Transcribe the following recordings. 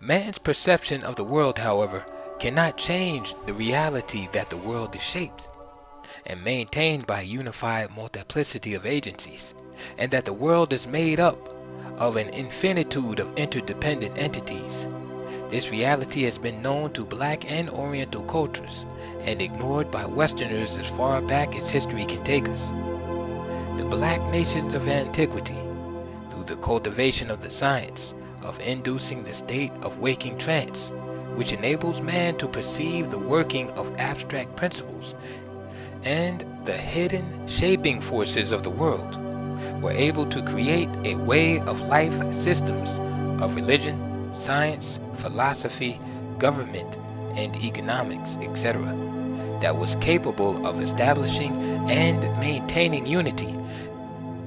Man's perception of the world, however, cannot change the reality that the world is shaped and maintained by a unified multiplicity of agencies, and that the world is made up of an infinitude of interdependent entities. This reality has been known to Black and Oriental cultures and ignored by Westerners as far back as history can take us. The Black nations of antiquity, through the cultivation of the science of inducing the state of waking trance, which enables man to perceive the working of abstract principles and the hidden shaping forces of the world, were able to create a way of life systems of religion, science, philosophy, government, and economics, etc., that was capable of establishing and maintaining unity,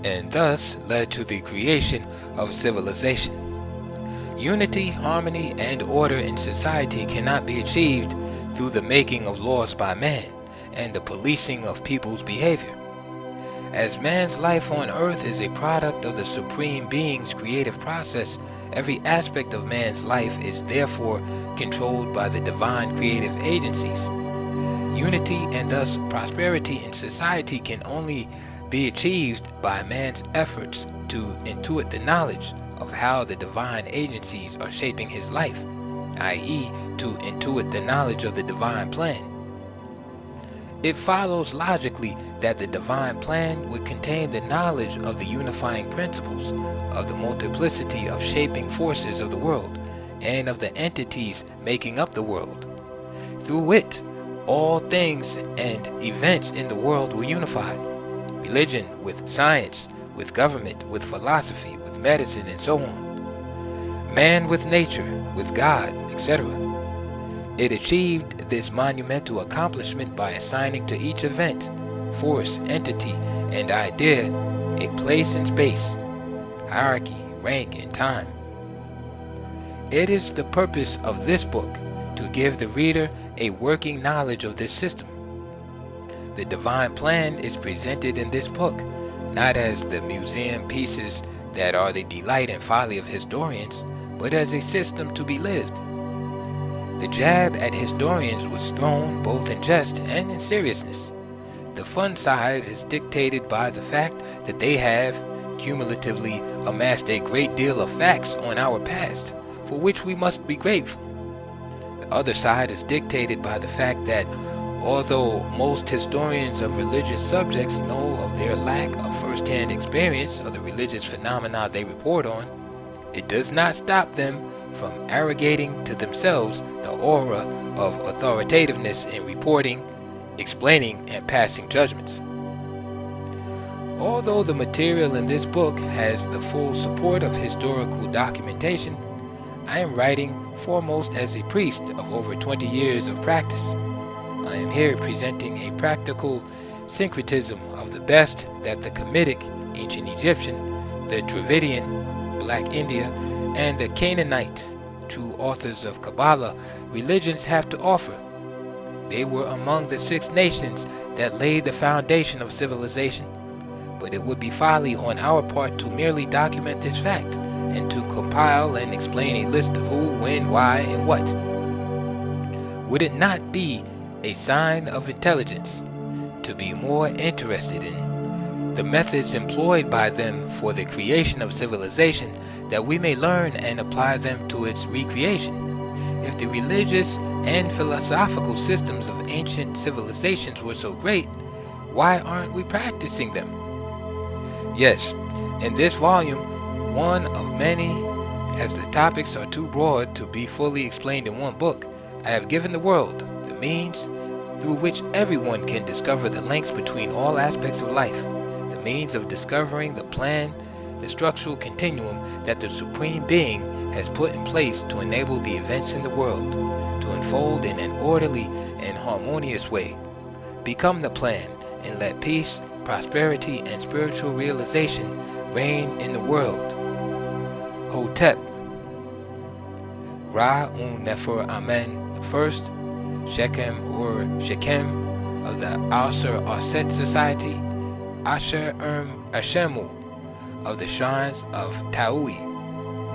and thus led to the creation of civilization. Unity, harmony, and order in society cannot be achieved through the making of laws by man and the policing of people's behavior. As man's life on earth is a product of the Supreme Being's creative process, every aspect of man's life is therefore controlled by the divine creative agencies. Unity and thus prosperity in society can only be achieved by man's efforts to intuit the knowledge of how the divine agencies are shaping his life, i.e., to intuit the knowledge of the divine plan. It follows logically that the divine plan would contain the knowledge of the unifying principles of the multiplicity of shaping forces of the world and of the entities making up the world. Through it, all things and events in the world were unified. Religion with science, with government, with philosophy, with medicine, and so on. Man with nature, with God, etc. It achieved this monumental accomplishment by assigning to each event, force, entity, and idea a place in space, hierarchy, rank, and time. It is the purpose of this book to give the reader a working knowledge of this system. The divine plan is presented in this book not as the museum pieces that are the delight and folly of historians, but as a system to be lived. The jab at historians was thrown both in jest and in seriousness. The fun side is dictated by the fact that they have cumulatively amassed a great deal of facts on our past, for which we must be grateful. The other side is dictated by the fact that although most historians of religious subjects know of their lack of first-hand experience of the religious phenomena they report on, it does not stop them from arrogating to themselves the aura of authoritativeness in reporting, explaining, and passing judgments. Although the material in this book has the full support of historical documentation, I am writing foremost as a priest of over 20 years of practice. I am here presenting a practical syncretism of the best that the Kemetic, ancient Egyptian, the Dravidian, Black India, and the Canaanite, true authors of Kabbalah, religions have to offer. They were among the 6 nations that laid the foundation of civilization, but it would be folly on our part to merely document this fact and to compile and explain a list of who, when, why, and what. Would it not be a sign of intelligence to be more interested in the methods employed by them for the creation of civilization, that we may learn and apply them to its recreation? If the religious and philosophical systems of ancient civilizations were so great, why aren't we practicing them? Yes, in this volume, one of many, as the topics are too broad to be fully explained in one book, I have given the world the means through which everyone can discover the links between all aspects of life, the means of discovering the plan, the structural continuum that the Supreme Being has put in place to enable the events in the world to unfold in an orderly and harmonious way. Become the plan and let peace, prosperity, and spiritual realization reign in the world. Hotep, Ra-un-Nefer Amen the First, Shechem or Shechem of the Asher Arset Society, Asher Ashemu of the Shrines of Taui,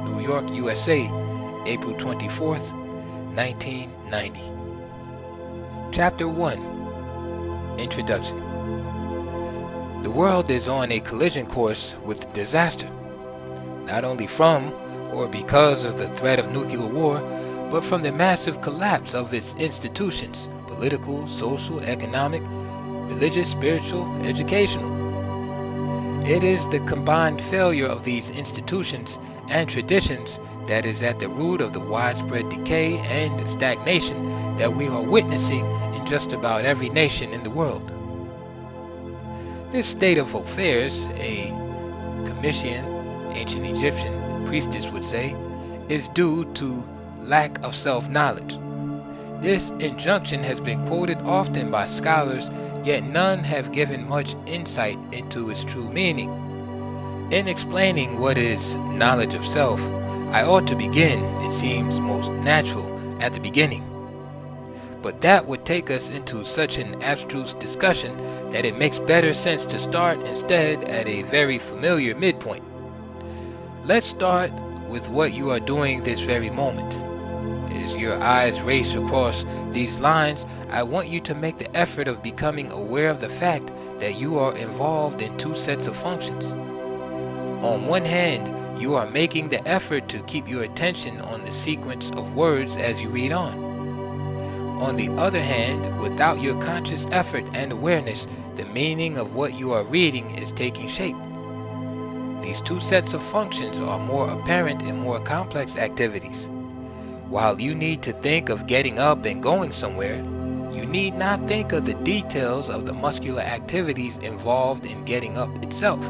New York, USA, April 24th, 1990. Chapter 1. Introduction. The world is on a collision course with disaster, not only from or because of the threat of nuclear war, but from the massive collapse of its institutions, political, social, economic, religious, spiritual, educational. It is the combined failure of these institutions and traditions that is at the root of the widespread decay and stagnation that we are witnessing in just about every nation in the world. This state of affairs, a Comitian, ancient Egyptian priestess would say, is due to lack of self-knowledge. This injunction has been quoted often by scholars, yet none have given much insight into its true meaning. In explaining what is knowledge of self, I ought to begin, it seems most natural, at the beginning. But that would take us into such an abstruse discussion that it makes better sense to start instead at a very familiar midpoint. Let's start with what you are doing this very moment. As your eyes race across these lines, I want you to make the effort of becoming aware of the fact that you are involved in two sets of functions. On one hand, you are making the effort to keep your attention on the sequence of words as you read on. On the other hand, without your conscious effort and awareness, the meaning of what you are reading is taking shape. These two sets of functions are more apparent in more complex activities. While you need to think of getting up and going somewhere, you need not think of the details of the muscular activities involved in getting up itself.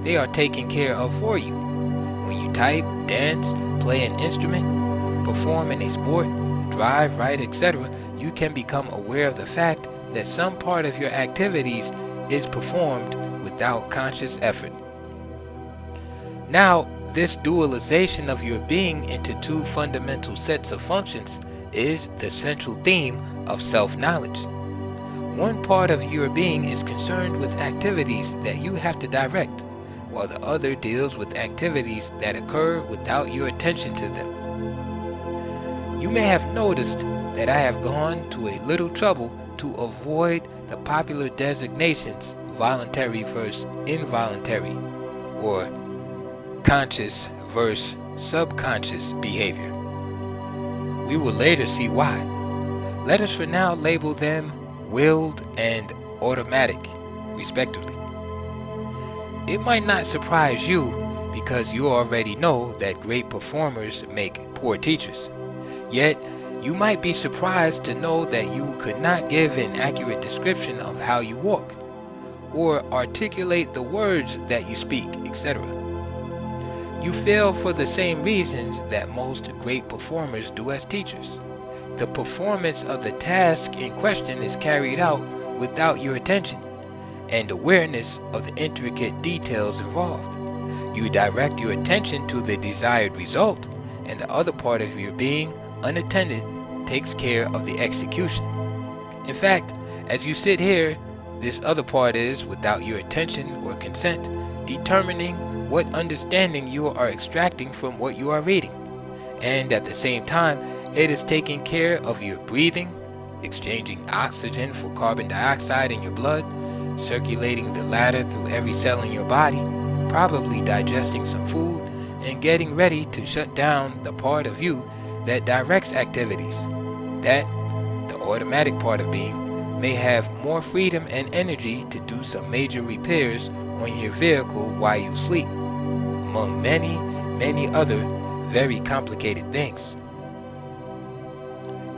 They are taken care of for you. When you type, dance, play an instrument, perform in a sport, drive, write, etc., you can become aware of the fact that some part of your activities is performed without conscious effort. Now, this dualization of your being into two fundamental sets of functions is the central theme of self-knowledge. One part of your being is concerned with activities that you have to direct, while the other deals with activities that occur without your attention to them. You may have noticed that I have gone to a little trouble to avoid the popular designations voluntary versus involuntary, or conscious versus subconscious behavior. We will later see why. Let us for now label them willed and automatic, respectively. It might not surprise you because you already know that great performers make poor teachers. Yet, you might be surprised to know that you could not give an accurate description of how you walk, or articulate the words that you speak, etc. You fail for the same reasons that most great performers do as teachers. The performance of the task in question is carried out without your attention and awareness of the intricate details involved. You direct your attention to the desired result, and the other part of your being, unattended, takes care of the execution. In fact, as you sit here, this other part is, without your attention or consent, determining what understanding you are extracting from what you are reading, and at the same time, it is taking care of your breathing, exchanging oxygen for carbon dioxide in your blood, circulating the latter through every cell in your body, probably digesting some food, and getting ready to shut down the part of you that directs activities. That, the automatic part of being, may have more freedom and energy to do some major repairs on your vehicle while you sleep, among many other very complicated things.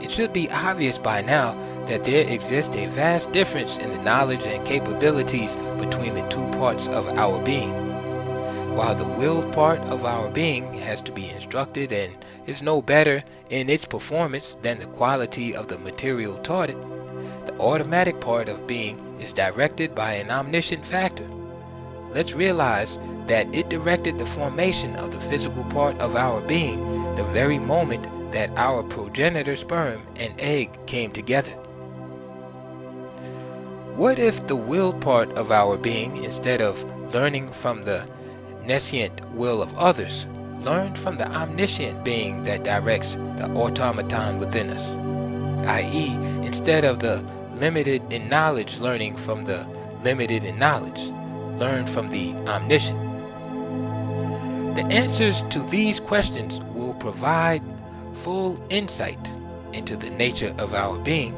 It should be obvious by now that there exists a vast difference in the knowledge and capabilities between the two parts of our being. While the willed part of our being has to be instructed and is no better in its performance than the quality of the material taught it, the automatic part of being is directed by an omniscient factor. Let's realize that it directed the formation of the physical part of our being the very moment that our progenitor sperm and egg came together. What if the willed part of our being, instead of learning from the nescient will of others, learn from the omniscient being that directs the automaton within us, i.e., instead of the limited in knowledge learning from the limited in knowledge, learn from the omniscient. The answers to these questions will provide full insight into the nature of our being,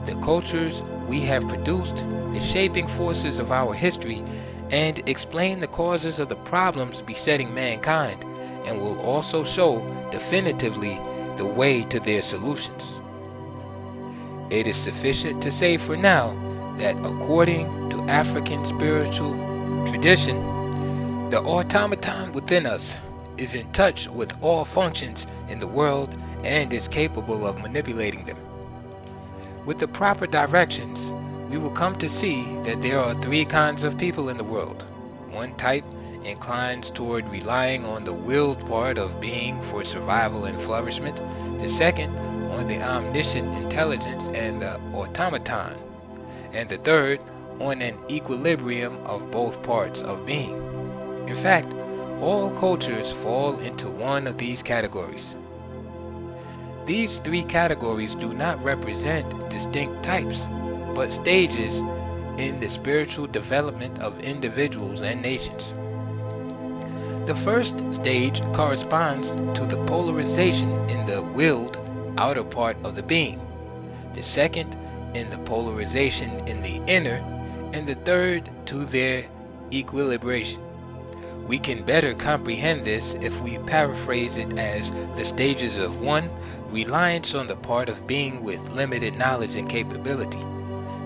the cultures we have produced, the shaping forces of our history, and explain the causes of the problems besetting mankind, and will also show definitively the way to their solutions. It is sufficient to say for now that according to African spiritual tradition, the automaton within us is in touch with all functions in the world and is capable of manipulating them. With the proper directions, we will come to see that there are three kinds of people in the world. One type inclines toward relying on the willed part of being for survival and flourishment, the second on the omniscient intelligence and the automaton, and the third on an equilibrium of both parts of being. In fact, all cultures fall into one of these categories. These three categories do not represent distinct types, but stages in the spiritual development of individuals and nations. The first stage corresponds to the polarization in the willed outer part of the being, the second in the polarization in the inner, and the third to their equilibration. We can better comprehend this if we paraphrase it as the stages of 1. Reliance on the part of being with limited knowledge and capability.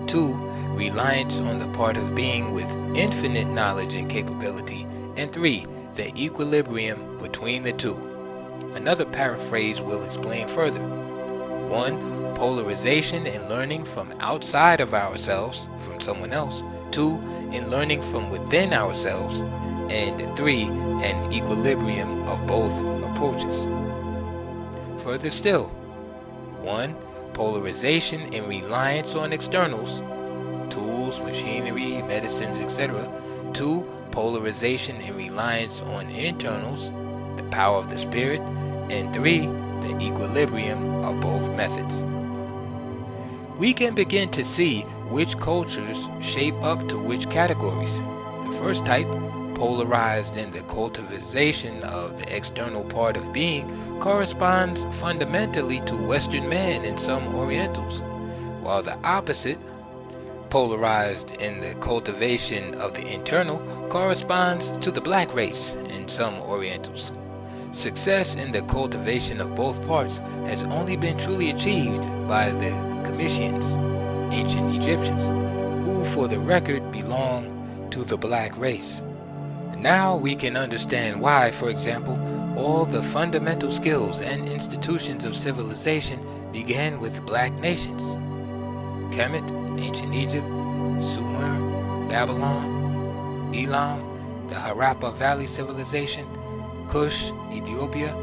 2. Reliance on the part of being with infinite knowledge and capability. And 3. The equilibrium between the two. Another paraphrase will explain further. 1. Polarization in learning from outside of ourselves, from someone else. 2. In learning from within ourselves. And 3. An equilibrium of both approaches. Further still, 1. Polarization in reliance on externals, tools, machinery, medicines, etc. 2. Polarization in reliance on internals, the power of the spirit. And 3. The equilibrium of both methods. We can begin to see which cultures shape up to which categories. The first type, polarized in the cultivation of the external part of being, corresponds fundamentally to Western man and some Orientals, while the opposite, polarized in the cultivation of the internal, corresponds to the black race and some Orientals. Success in the cultivation of both parts has only been truly achieved by the Comitians, ancient Egyptians, who for the record belong to the black race. Now we can understand why, for example, all the fundamental skills and institutions of civilization began with black nations. Kemet, ancient Egypt, Sumer, Babylon, Elam, the Harappa Valley civilization, Kush, Ethiopia,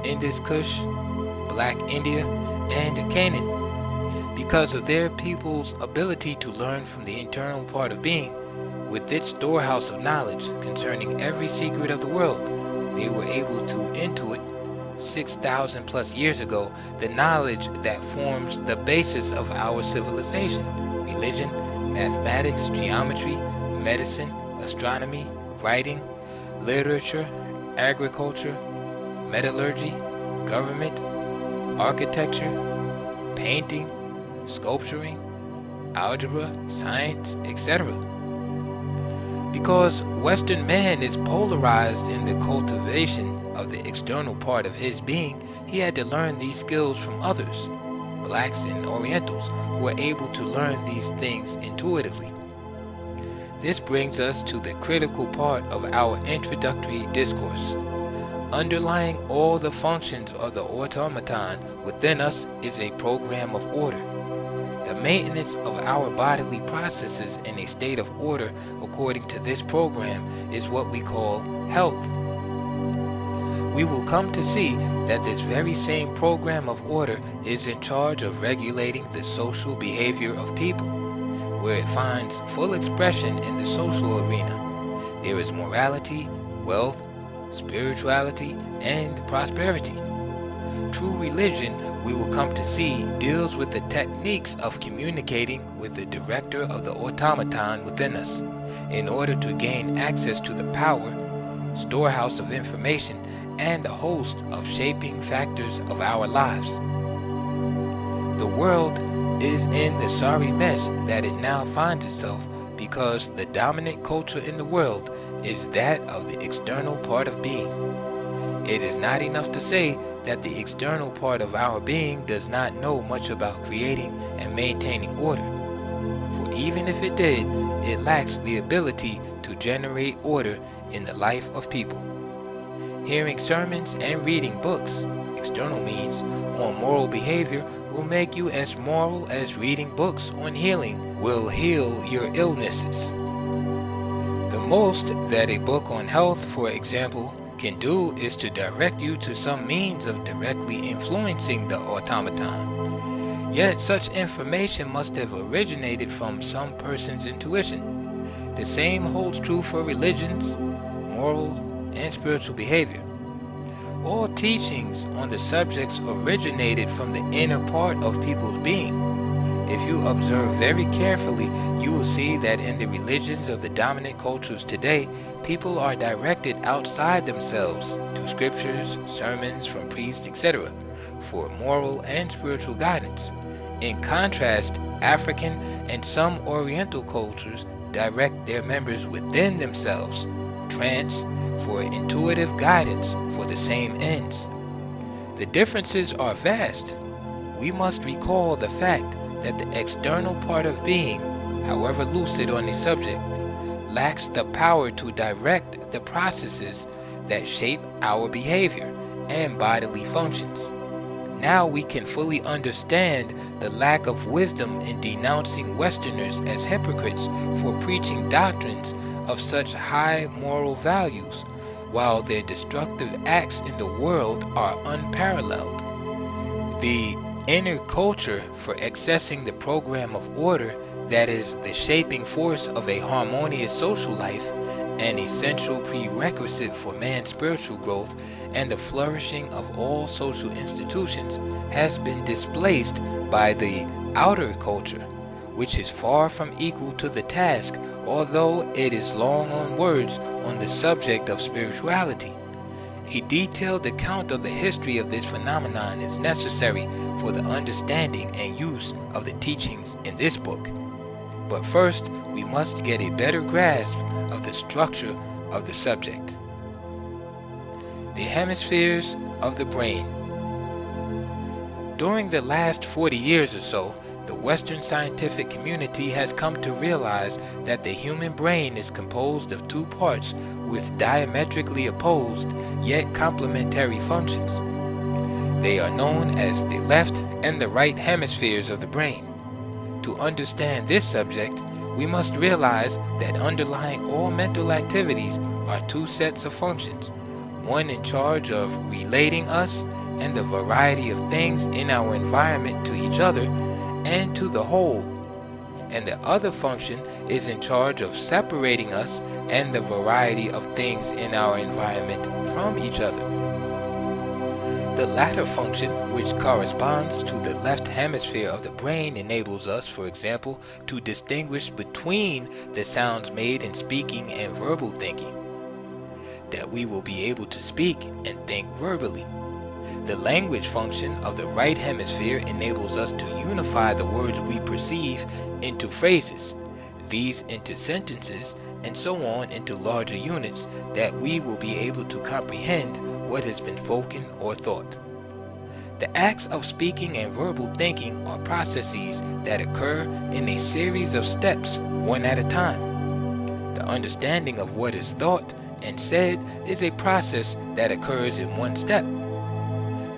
Indus Kush, Black India, and Canaan, because of their people's ability to learn from the internal part of being. With its storehouse of knowledge concerning every secret of the world, they were able to intuit 6,000 plus years ago the knowledge that forms the basis of our civilization: religion, mathematics, geometry, medicine, astronomy, writing, literature, agriculture, metallurgy, government, architecture, painting, sculpturing, algebra, science, etc. Because Western man is polarized in the cultivation of the external part of his being, he had to learn these skills from others, blacks and Orientals, who were able to learn these things intuitively. This brings us to the critical part of our introductory discourse. Underlying all the functions of the automaton within us is a program of order. The maintenance of our bodily processes in a state of order according to this program is what we call health. We will come to see that this very same program of order is in charge of regulating the social behavior of people, where it finds full expression in the social arena. There is morality, wealth, spirituality, and prosperity. True religion, we will come to see, deals with the techniques of communicating with the director of the automaton within us in order to gain access to the power, storehouse of information, and the host of shaping factors of our lives. The world is in the sorry mess that it now finds itself because the dominant culture in the world is that of the external part of being. It is not enough to say that the external part of our being does not know much about creating and maintaining order. For even if it did, it lacks the ability to generate order in the life of people. Hearing sermons and reading books, external means, on moral behavior will make you as moral as reading books on healing will heal your illnesses. The most that a book on health, for example, can do is to direct you to some means of directly influencing the automaton. Yet such information must have originated from some person's intuition. The same holds true for religions, moral, and spiritual behavior. All teachings on the subjects originated from the inner part of people's being. If you observe very carefully, you will see that in the religions of the dominant cultures today, people are directed outside themselves to scriptures, sermons from priests, etc., for moral and spiritual guidance. In contrast, African and some Oriental cultures direct their members within themselves, trance, for intuitive guidance for the same ends. The differences are vast. We must recall the fact that the external part of being, however lucid on a subject, lacks the power to direct the processes that shape our behavior and bodily functions. Now we can fully understand the lack of wisdom in denouncing Westerners as hypocrites for preaching doctrines of such high moral values, while their destructive acts in the world are unparalleled. The inner culture for accessing the program of order that is the shaping force of a harmonious social life, an essential prerequisite for man's spiritual growth and the flourishing of all social institutions, has been displaced by the outer culture, which is far from equal to the task, although it is long on words on the subject of spirituality. A detailed account of the history of this phenomenon is necessary for the understanding and use of the teachings in this book. But first, we must get a better grasp of the structure of the subject. The hemispheres of the brain. During the last 40 years or so, the Western scientific community has come to realize that the human brain is composed of two parts with diametrically opposed yet complementary functions. They are known as the left and the right hemispheres of the brain. To understand this subject, we must realize that underlying all mental activities are two sets of functions, one in charge of relating us and the variety of things in our environment to each other and to the whole, and the other function is in charge of separating us and the variety of things in our environment from each other. The latter function, which corresponds to the left hemisphere of the brain, enables us, for example, to distinguish between the sounds made in speaking and verbal thinking, that we will be able to speak and think verbally. The language function of the right hemisphere enables us to unify the words we perceive into phrases, these into sentences, and so on into larger units, that we will be able to comprehend what has been spoken or thought. The acts of speaking and verbal thinking are processes that occur in a series of steps, one at a time. The understanding of what is thought and said is a process that occurs in one step.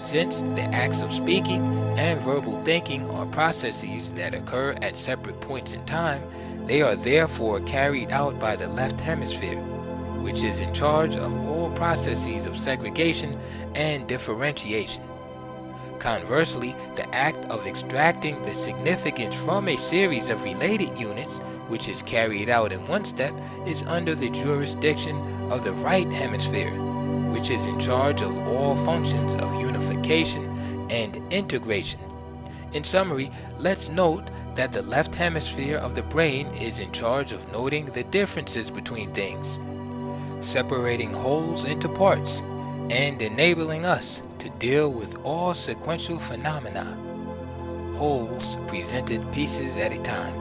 Since the acts of speaking and verbal thinking are processes that occur at separate points in time, they are therefore carried out by the left hemisphere, which is in charge of all processes of segregation and differentiation. Conversely, the act of extracting the significance from a series of related units, which is carried out in one step, is under the jurisdiction of the right hemisphere, which is in charge of all functions of unification and integration. In summary, let's note that the left hemisphere of the brain is in charge of noting the differences between things, separating wholes into parts, and enabling us to deal with all sequential phenomena, wholes presented pieces at a time.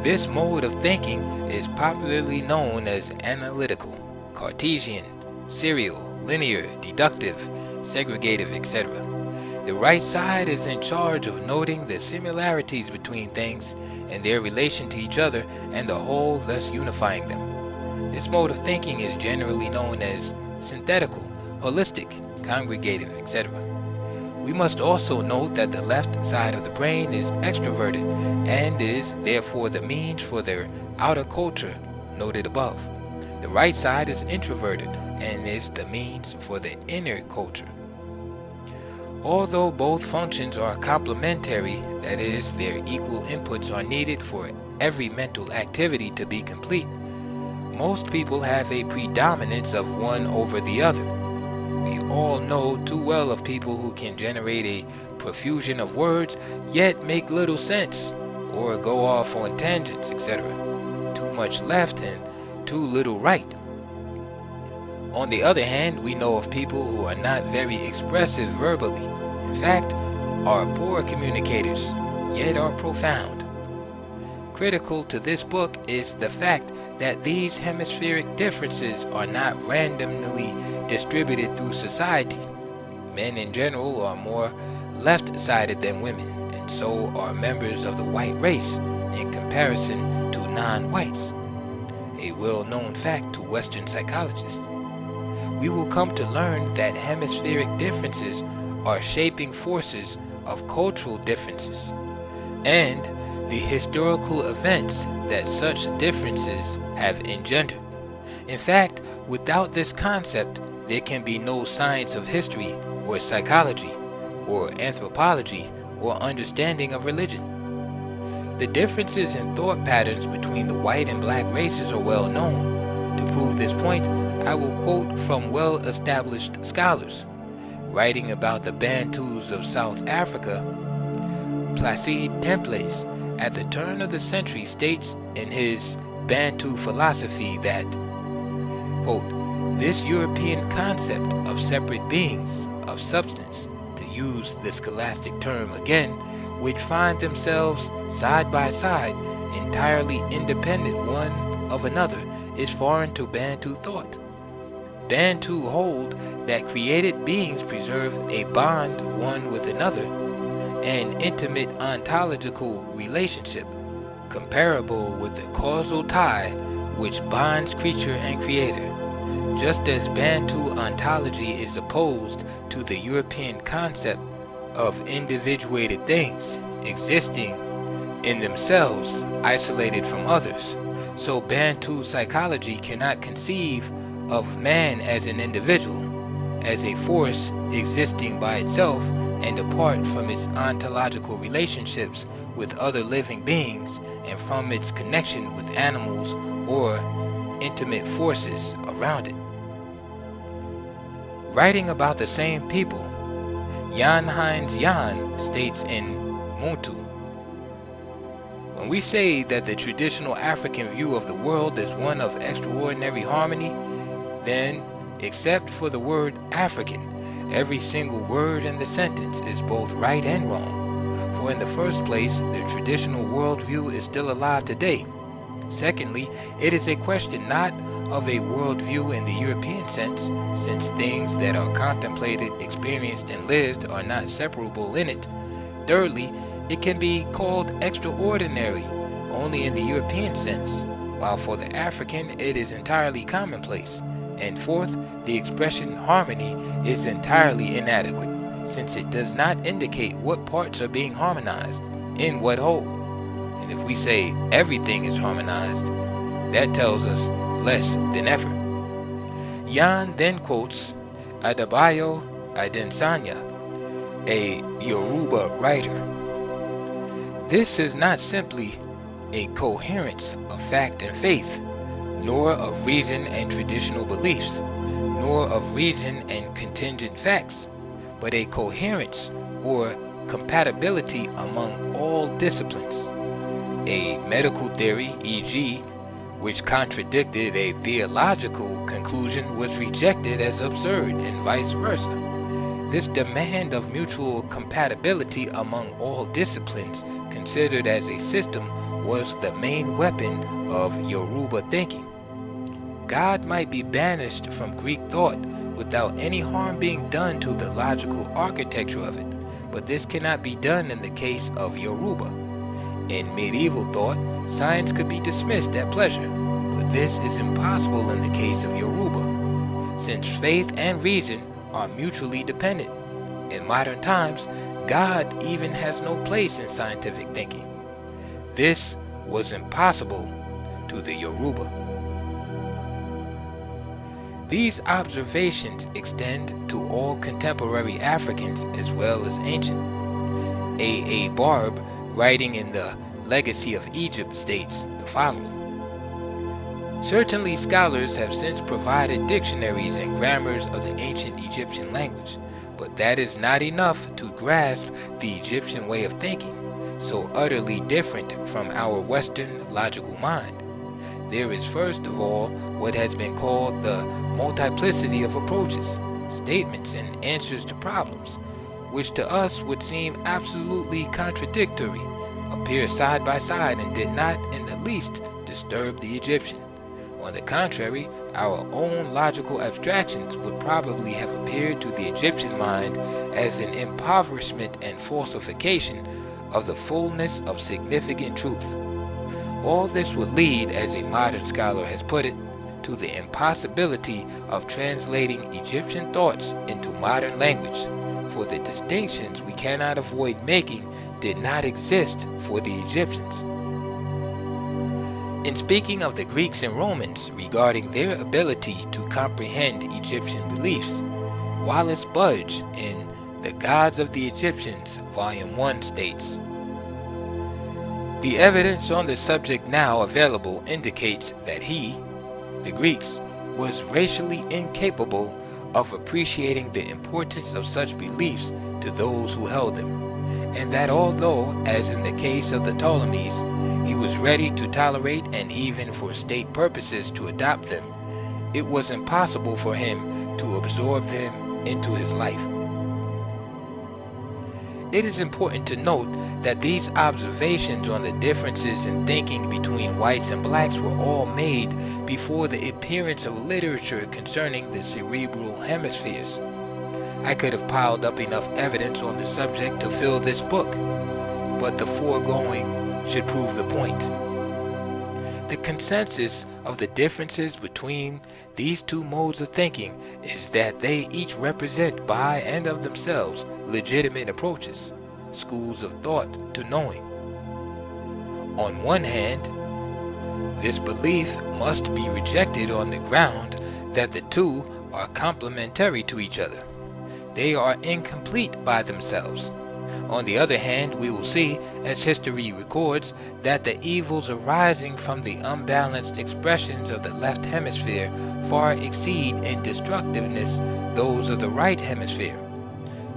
This mode of thinking is popularly known as analytical, Cartesian, serial, linear, deductive, segregative, etc. The right side is in charge of noting the similarities between things and their relation to each other and the whole, thus unifying them. This mode of thinking is generally known as synthetical, holistic, congregative, etc. We must also note that the left side of the brain is extroverted and is therefore the means for their outer culture noted above. The right side is introverted and is the means for the inner culture. Although both functions are complementary, that is, their equal inputs are needed for every mental activity to be complete, most people have a predominance of one over the other. We all know too well of people who can generate a profusion of words, yet make little sense, or go off on tangents, etc. Too much left and too little right. On the other hand, we know of people who are not very expressive verbally, in fact, are poor communicators, yet are profound. Critical to this book is the fact that these hemispheric differences are not randomly distributed through society. Men in general are more left-sided than women, and so are members of the white race in comparison to non-whites, a well-known fact to Western psychologists. We will come to learn that hemispheric differences are shaping forces of cultural differences, and the historical events that such differences have engendered. In fact, without this concept, there can be no science of history or psychology or anthropology or understanding of religion. The differences in thought patterns between the white and black races are well known. To prove this point, I will quote from well-established scholars. Writing about the Bantus of South Africa, Placide Temples, at the turn of the century, states in his Bantu philosophy that, quote, this European concept of separate beings, of substance, to use the scholastic term again, which find themselves side by side, entirely independent one of another, is foreign to Bantu thought. Bantu hold that created beings preserve a bond one with another, an intimate ontological relationship, comparable with the causal tie which bonds creature and creator. Just as Bantu ontology is opposed to the European concept of individuated things existing in themselves isolated from others, so Bantu psychology cannot conceive of man as an individual, as a force existing by itself and apart from its ontological relationships with other living beings and from its connection with animals or intimate forces around it. Writing about the same people, Jan Heinz Jan states in Muntu, when we say that the traditional African view of the world is one of extraordinary harmony, then, except for the word African, every single word in the sentence is both right and wrong. For in the first place, the traditional worldview is still alive today. Secondly, it is a question not of a worldview in the European sense, since things that are contemplated, experienced, and lived are not separable in it. Thirdly, it can be called extraordinary only in the European sense, while for the African it is entirely commonplace. And fourth, the expression harmony is entirely inadequate, since it does not indicate what parts are being harmonized, in what whole. And if we say everything is harmonized, that tells us less than ever. Jan then quotes Adebayo Adesanya, a Yoruba writer. This is not simply a coherence of fact and faith, nor of reason and traditional beliefs. nor of reason and contingent facts, but a coherence or compatibility among all disciplines. A medical theory, e.g., which contradicted a theological conclusion, was rejected as absurd, and vice versa. This demand of mutual compatibility among all disciplines considered as a system was the main weapon of Yoruba thinking. God might be banished from Greek thought without any harm being done to the logical architecture of it, but this cannot be done in the case of Yoruba. In medieval thought, science could be dismissed at pleasure, but this is impossible in the case of Yoruba, since faith and reason are mutually dependent. In modern times, God even has no place in scientific thinking. This was impossible to the Yoruba. These observations extend to all contemporary Africans as well as ancient. A. Barb, writing in the Legacy of Egypt, states the following: Certainly scholars have since provided dictionaries and grammars of the ancient Egyptian language, but that is not enough to grasp the Egyptian way of thinking, so utterly different from our Western logical mind. There is first of all what has been called the multiplicity of approaches, statements, and answers to problems, which to us would seem absolutely contradictory, appear side by side, and did not in the least disturb the Egyptian. On the contrary, our own logical abstractions would probably have appeared to the Egyptian mind as an impoverishment and falsification of the fullness of significant truth. All this would lead, as a modern scholar has put it, to the impossibility of translating Egyptian thoughts into modern language, for the distinctions we cannot avoid making did not exist for the Egyptians. In speaking of the Greeks and Romans regarding their ability to comprehend Egyptian beliefs, Wallace Budge in The Gods of the Egyptians, Volume 1 states, "The evidence on the subject now available indicates that he, the Greeks, was racially incapable of appreciating the importance of such beliefs to those who held them, and that although, as in the case of the Ptolemies, he was ready to tolerate and even for state purposes to adopt them, it was impossible for him to absorb them into his life." It is important to note that these observations on the differences in thinking between whites and blacks were all made before the appearance of literature concerning the cerebral hemispheres. I could have piled up enough evidence on the subject to fill this book, but the foregoing should prove the point. The consensus of the differences between these two modes of thinking is that they each represent by and of themselves legitimate approaches, schools of thought to knowing. On one hand, this belief must be rejected on the ground that the two are complementary to each other. They are incomplete by themselves. On the other hand, we will see, as history records, that the evils arising from the unbalanced expressions of the left hemisphere far exceed in destructiveness those of the right hemisphere.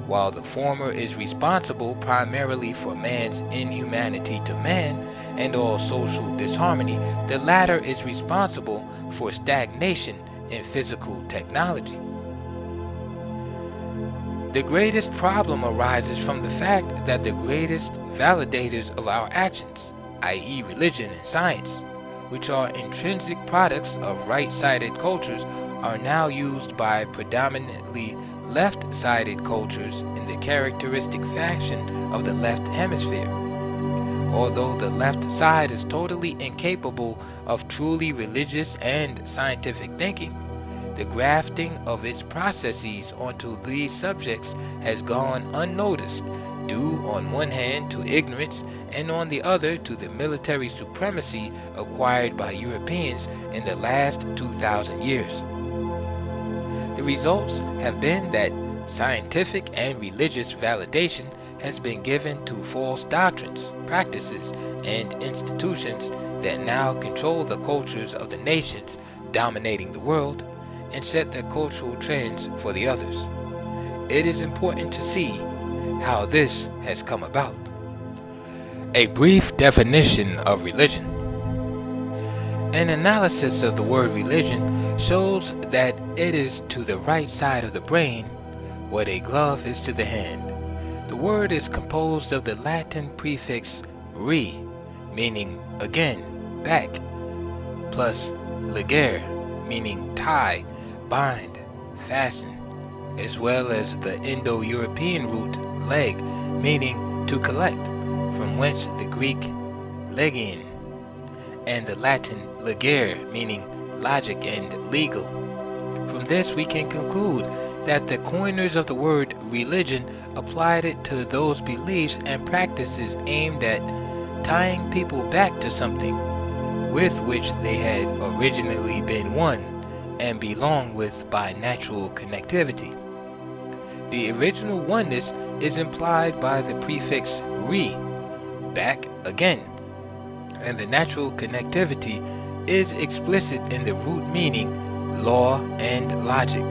While the former is responsible primarily for man's inhumanity to man and all social disharmony, the latter is responsible for stagnation in physical technology. The greatest problem arises from the fact that the greatest validators of our actions, i.e. religion and science, which are intrinsic products of right-sided cultures, are now used by predominantly left-sided cultures in the characteristic fashion of the left hemisphere. Although the left side is totally incapable of truly religious and scientific thinking, the grafting of its processes onto these subjects has gone unnoticed, due on one hand to ignorance and on the other to the military supremacy acquired by Europeans in the last 2,000 years. The results have been that scientific and religious validation has been given to false doctrines, practices, and institutions that now control the cultures of the nations dominating the world, and set the cultural trends for the others. It is important to see how this has come about. A brief definition of religion. An analysis of the word religion shows that it is to the right side of the brain what a glove is to the hand. The word is composed of the Latin prefix re, meaning again, back, plus legere, meaning tie, bind, fasten, as well as the Indo-European root leg, meaning to collect, from whence the Greek legein, and the Latin legere, meaning logic and legal. From this we can conclude that the coiners of the word religion applied it to those beliefs and practices aimed at tying people back to something with which they had originally been one and belong with by natural connectivity. The original oneness is implied by the prefix re, back again, and the natural connectivity is explicit in the root meaning law and logic.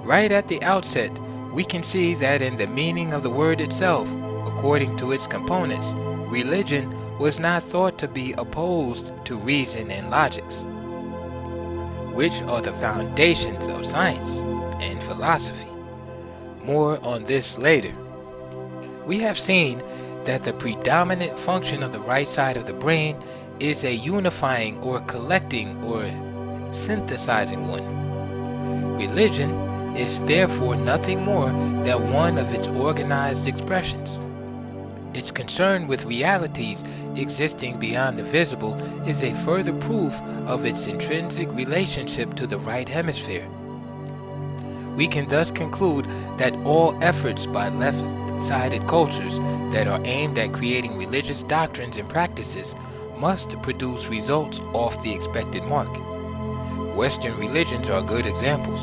Right at the outset, we can see that in the meaning of the word itself, according to its components, religion was not thought to be opposed to reason and logics, which are the foundations of science and philosophy. More on this later. We have seen that the predominant function of the right side of the brain is a unifying or collecting or synthesizing one. Religion is therefore nothing more than one of its organized expressions. Its concern with realities existing beyond the visible is a further proof of its intrinsic relationship to the right hemisphere. We can thus conclude that all efforts by left-sided cultures that are aimed at creating religious doctrines and practices must produce results off the expected mark. Western religions are good examples.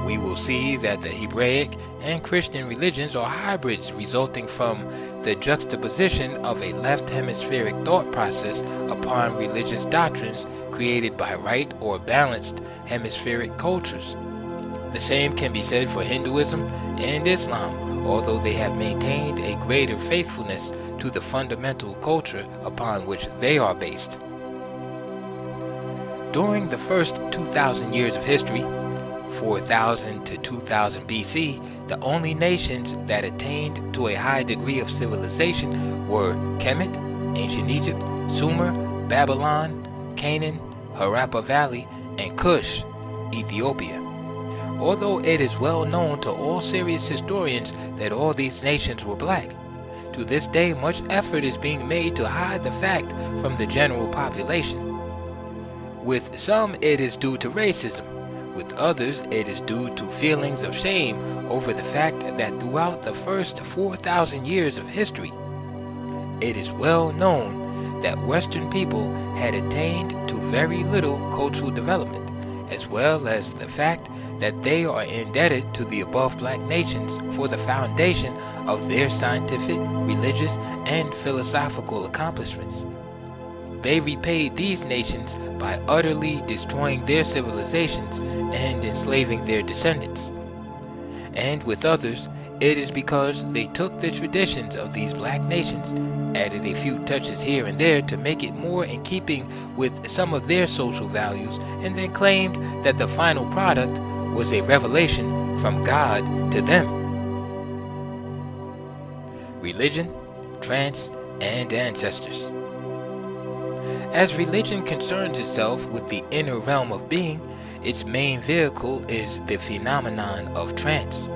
We will see that the Hebraic and Christian religions are hybrids resulting from the juxtaposition of a left hemispheric thought process upon religious doctrines created by right or balanced hemispheric cultures. The same can be said for Hinduism and Islam, although they have maintained a greater faithfulness to the fundamental culture upon which they are based. During the first 2,000 years of history, 4000 to 2000 BC, the only nations that attained to a high degree of civilization were Kemet, ancient Egypt, Sumer, Babylon, Canaan, Harappa Valley, and Kush, Ethiopia. Although it is well known to all serious historians that all these nations were black, to this day much effort is being made to hide the fact from the general population. With some it is due to racism. With others, it is due to feelings of shame over the fact that throughout the first 4,000 years of history, it is well known that Western people had attained to very little cultural development, as well as the fact that they are indebted to the above black nations for the foundation of their scientific, religious, and philosophical accomplishments. They repaid these nations by utterly destroying their civilizations and enslaving their descendants. And with others, it is because they took the traditions of these black nations, added a few touches here and there to make it more in keeping with some of their social values, and then claimed that the final product was a revelation from God to them. Religion, trance, and ancestors. As religion concerns itself with the inner realm of being, its main vehicle is the phenomenon of trance.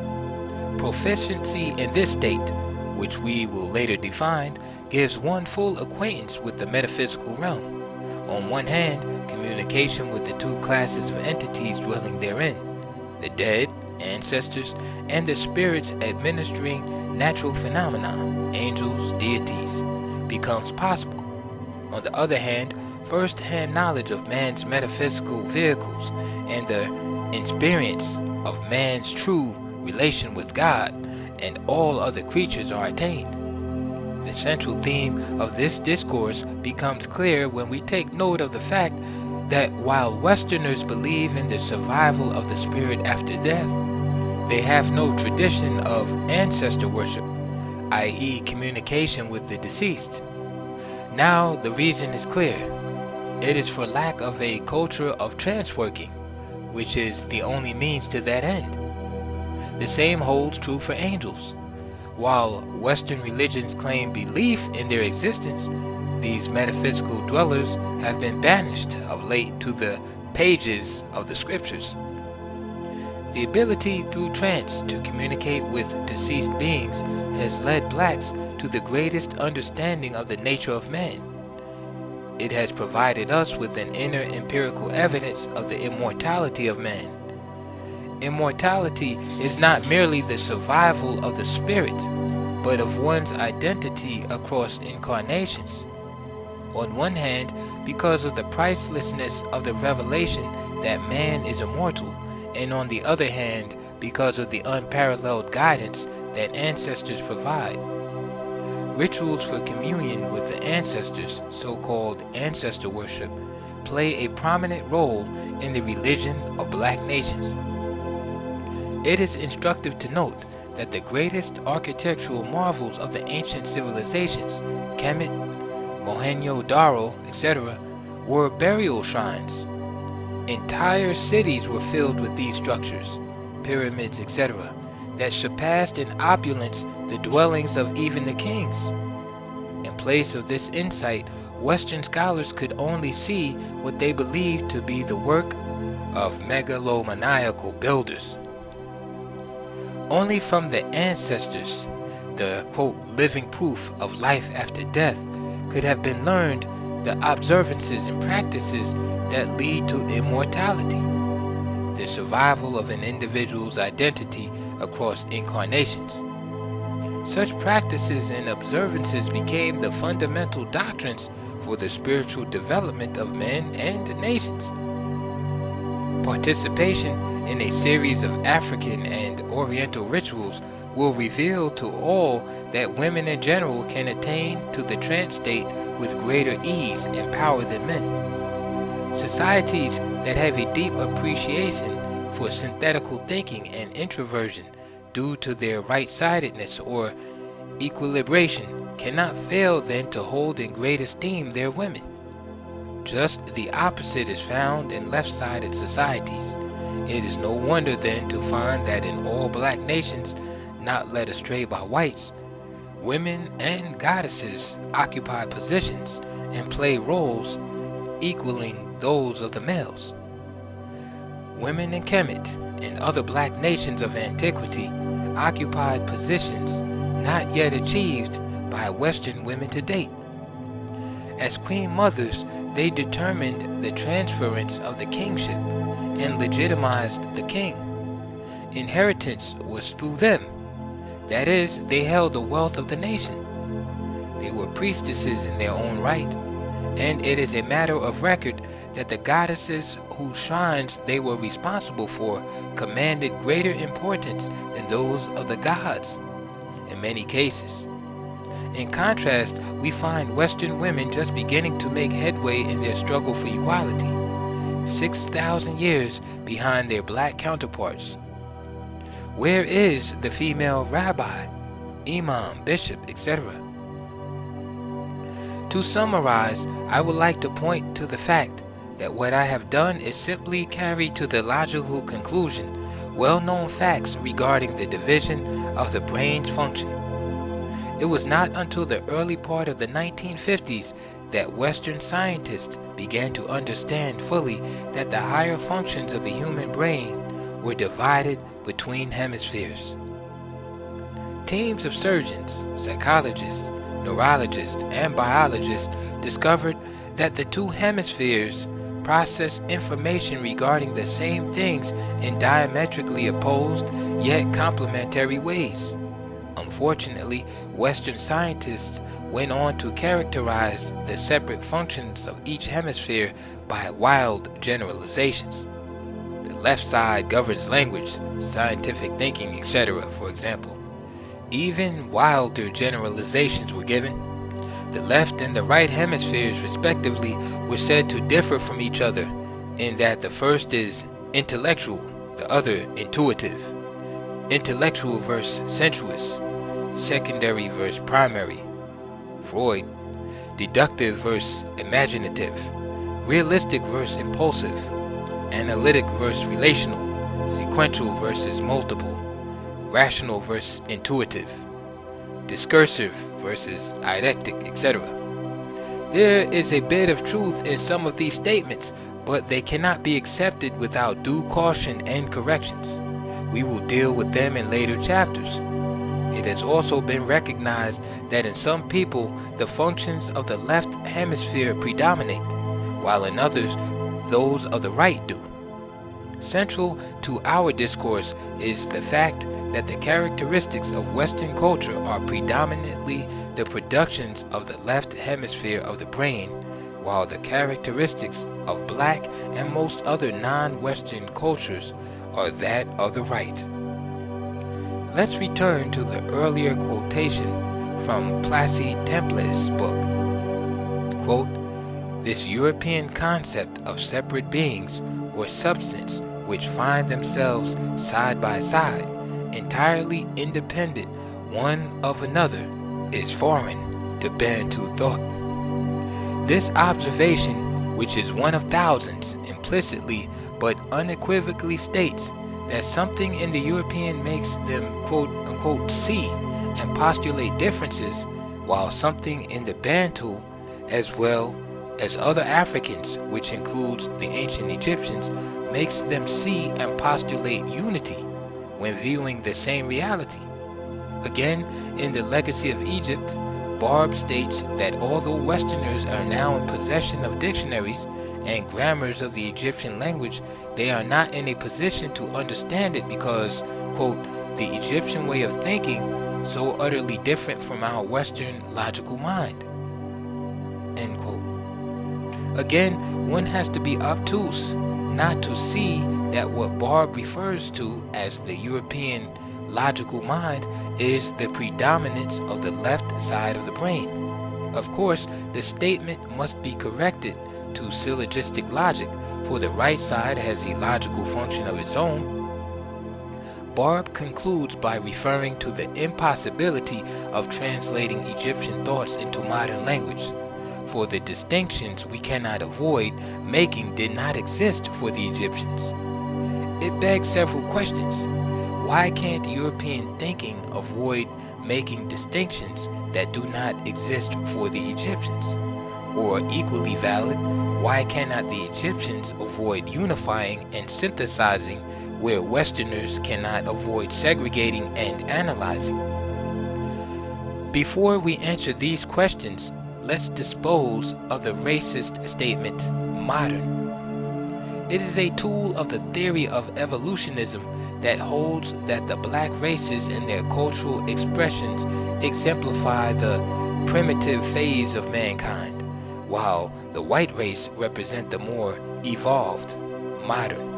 Proficiency in this state, which we will later define, gives one full acquaintance with the metaphysical realm. On one hand, communication with the two classes of entities dwelling therein, the dead, ancestors, and the spirits administering natural phenomena, angels, deities, becomes possible. On the other hand, first-hand knowledge of man's metaphysical vehicles and the experience of man's true relation with God and all other creatures are attained. The central theme of this discourse becomes clear when we take note of the fact that while Westerners believe in the survival of the spirit after death, they have no tradition of ancestor worship, i.e. communication with the deceased. Now the reason is clear. It is for lack of a culture of trance-working, which is the only means to that end. The same holds true for angels. While Western religions claim belief in their existence, these metaphysical dwellers have been banished of late to the pages of the scriptures. The ability through trance to communicate with deceased beings has led blacks to the greatest understanding of the nature of man. It has provided us with an inner empirical evidence of the immortality of man. Immortality is not merely the survival of the spirit, but of one's identity across incarnations. On one hand, because of the pricelessness of the revelation that man is immortal, and on the other hand, because of the unparalleled guidance that ancestors provide. Rituals for communion with the ancestors, so-called ancestor worship, play a prominent role in the religion of black nations. It is instructive to note that the greatest architectural marvels of the ancient civilizations, Kemet, Mohenjo-Daro, etc., were burial shrines. Entire cities were filled with these structures, pyramids, etc., that surpassed in opulence the dwellings of even the kings. In place of this insight, Western scholars could only see what they believed to be the work of megalomaniacal builders. Only from the ancestors, the quote, living proof of life after death, could have been learned the observances and practices that lead to immortality, the survival of an individual's identity across incarnations. Such practices and observances became the fundamental doctrines for the spiritual development of men and nations. Participation in a series of African and Oriental rituals will reveal to all that women in general can attain to the trance state with greater ease and power than men. Societies that have a deep appreciation for synthetical thinking and introversion due to their right-sidedness or equilibration cannot fail then to hold in great esteem their women. Just the opposite is found in left-sided societies. It is no wonder then to find that in all black nations, not led astray by whites, women and goddesses occupy positions and play roles equaling those of the males. Women in Kemet and other black nations of antiquity occupied positions not yet achieved by Western women to date. As queen mothers, they determined the transference of the kingship and legitimized the king. Inheritance was through them. That is, they held the wealth of the nation. They were priestesses in their own right, and it is a matter of record that the goddesses whose shrines they were responsible for commanded greater importance than those of the gods in many cases. In contrast, we find Western women just beginning to make headway in their struggle for equality, 6,000 years behind their black counterparts. Where is the female rabbi, imam, bishop, etc.? To summarize, I would like to point to the fact that what I have done is simply carry to the logical conclusion well-known facts regarding the division of the brain's function. It was not until the early part of the 1950s that Western scientists began to understand fully that the higher functions of the human brain were divided between hemispheres. Teams of surgeons, psychologists, neurologists, and biologists discovered that the two hemispheres process information regarding the same things in diametrically opposed yet complementary ways. Unfortunately, Western scientists went on to characterize the separate functions of each hemisphere by wild generalizations. The left side governs language, scientific thinking, etc., for example. Even wilder generalizations were given. The left and the right hemispheres, respectively, were said to differ from each other in that the first is intellectual, the other intuitive. Intellectual versus sensuous, secondary versus primary, Freud. Deductive versus imaginative, realistic versus impulsive, analytic versus relational, sequential versus multiple, rational versus intuitive, discursive versus eidetic, etc. There is a bit of truth in some of these statements, but they cannot be accepted without due caution and corrections. We will deal with them in later chapters. It has also been recognized that in some people the functions of the left hemisphere predominate, while in others those of the right do. Central to our discourse is the fact that the characteristics of Western culture are predominantly the productions of the left hemisphere of the brain, while the characteristics of Black and most other non-Western cultures are that of the right. Let's return to the earlier quotation from Placide Temple's book. Quote, "This European concept of separate beings or substance which find themselves side by side, entirely independent one of another, is foreign to Bantu thought." This observation, which is one of thousands, implicitly but unequivocally states that something in the European makes them quote-unquote see and postulate differences, while something in the Bantu, as well as other Africans, which includes the ancient Egyptians, makes them see and postulate unity when viewing the same reality. Again, in The Legacy of Egypt, Barb states that although Westerners are now in possession of dictionaries and grammars of the Egyptian language, they are not in a position to understand it because, quote, "the Egyptian way of thinking so utterly different from our Western logical mind," end quote. Again, one has to be obtuse not to see that what Barb refers to as the European logical mind is the predominance of the left side of the brain. Of course, the statement must be corrected to syllogistic logic, for the right side has a logical function of its own. Barb concludes by referring to the impossibility of translating Egyptian thoughts into modern language, for the distinctions we cannot avoid making did not exist for the Egyptians. It begs several questions. Why can't European thinking avoid making distinctions that do not exist for the Egyptians? Or equally valid, why cannot the Egyptians avoid unifying and synthesizing where Westerners cannot avoid segregating and analyzing? Before we answer these questions, let's dispose of the racist statement, modern. It is a tool of the theory of evolutionism that holds that the black races and their cultural expressions exemplify the primitive phase of mankind, while the white race represent the more evolved, modern.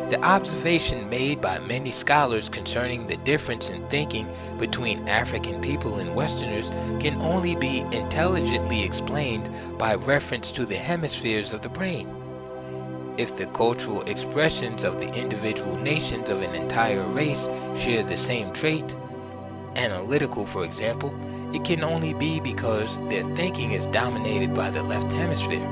The observation made by many scholars concerning the difference in thinking between African people and Westerners can only be intelligently explained by reference to the hemispheres of the brain. If the cultural expressions of the individual nations of an entire race share the same trait, analytical for example, it can only be because their thinking is dominated by the left hemisphere.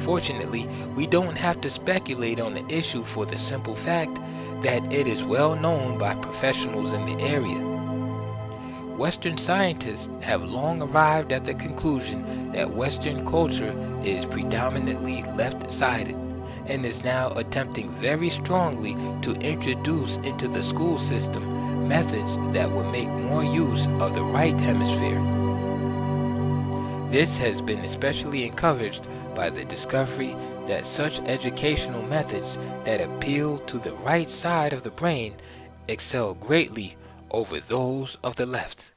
Fortunately, we don't have to speculate on the issue for the simple fact that it is well known by professionals in the area. Western scientists have long arrived at the conclusion that Western culture is predominantly left-sided and is now attempting very strongly to introduce into the school system methods that would make more use of the right hemisphere. This has been especially encouraged by the discovery that such educational methods that appeal to the right side of the brain excel greatly over those of the left.